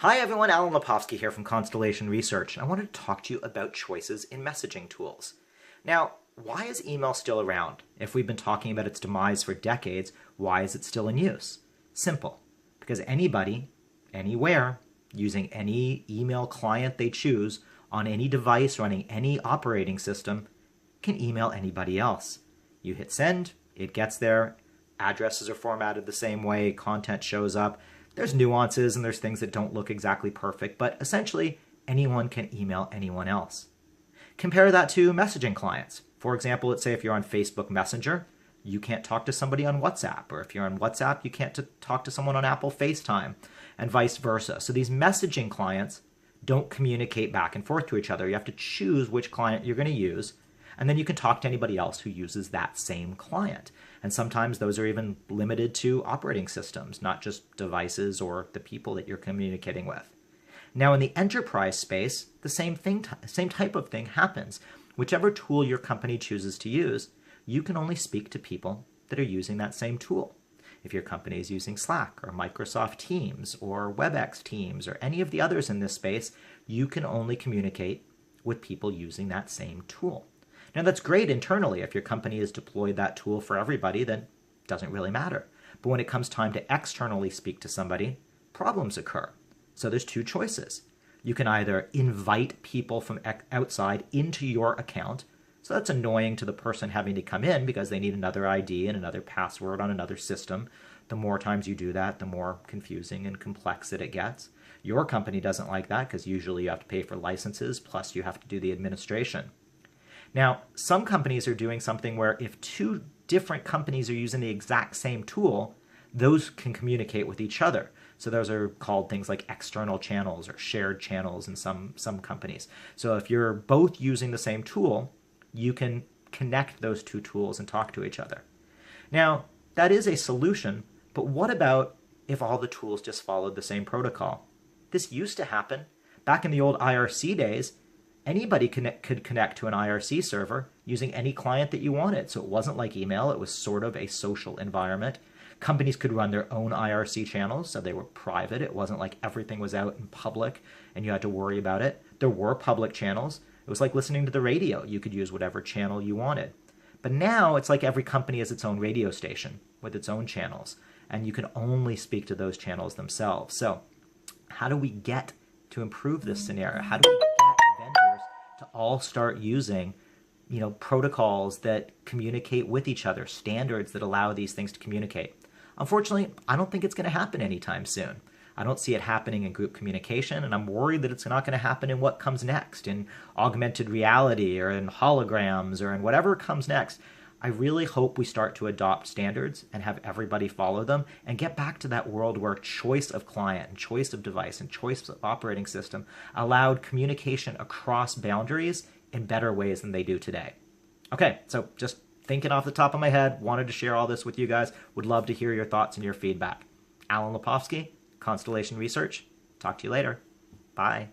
Hi everyone, Alan Lepofsky here from Constellation Research. I wanted to talk to you about choices in messaging tools. Now, why is email still around? If we've been talking about its demise for decades, why is it still in use? Simple. Because anybody, anywhere, using any email client they choose, on any device running any operating system, can email anybody else. You hit send, it gets there, addresses are formatted the same way, content shows up. There's nuances and there's things that don't look exactly perfect, but essentially anyone can email anyone else. Compare that to messaging clients. For example, let's say if you're on Facebook Messenger, you can't talk to somebody on WhatsApp, or if you're on WhatsApp, you can't talk to someone on Apple FaceTime, and vice versa. So these messaging clients don't communicate back and forth to each other. You have to choose which client you're going to use, and then you can talk to anybody else who uses that same client. And sometimes those are even limited to operating systems, not just devices or the people that you're communicating with. Now in the enterprise space, the same type of thing happens. Whichever tool your company chooses to use, you can only speak to people that are using that same tool. If your company is using Slack or Microsoft Teams or WebEx Teams or any of the others in this space, you can only communicate with people using that same tool. Now that's great internally. If your company has deployed that tool for everybody, then it doesn't really matter. But when it comes time to externally speak to somebody, problems occur. So there's two choices. You can either invite people from outside into your account. So that's annoying to the person having to come in because they need another ID and another password on another system. The more times you do that, the more confusing and complex that it gets. Your company doesn't like that because usually you have to pay for licenses, plus you have to do the administration. Now, some companies are doing something where if two different companies are using the exact same tool, those can communicate with each other. So those are called things like external channels or shared channels in some companies. So if you're both using the same tool, you can connect those two tools and talk to each other. Now, that is a solution, but what about if all the tools just followed the same protocol? This used to happen. Back in the old IRC days, anybody could connect to an IRC server using any client that you wanted. So it wasn't like email, it was sort of a social environment. Companies could run their own IRC channels, so they were private. It wasn't like everything was out in public and you had to worry about it. There were public channels. It was like listening to the radio. You could use whatever channel you wanted. But now it's like every company has its own radio station with its own channels, and you can only speak to those channels themselves. So how do we get to improve this scenario? How do we get vendors to all start using protocols that communicate with each other, standards that allow these things to communicate? Unfortunately, I don't think it's going to happen anytime soon. I don't see it happening in group communication, and I'm worried that it's not going to happen in what comes next, in augmented reality or in holograms or in whatever comes next. I really hope we start to adopt standards and have everybody follow them and get back to that world where choice of client and choice of device and choice of operating system allowed communication across boundaries in better ways than they do today. Okay, so just thinking off the top of my head, wanted to share all this with you guys. Would love to hear your thoughts and your feedback. Alan Lepofsky, Constellation Research. Talk to you later. Bye.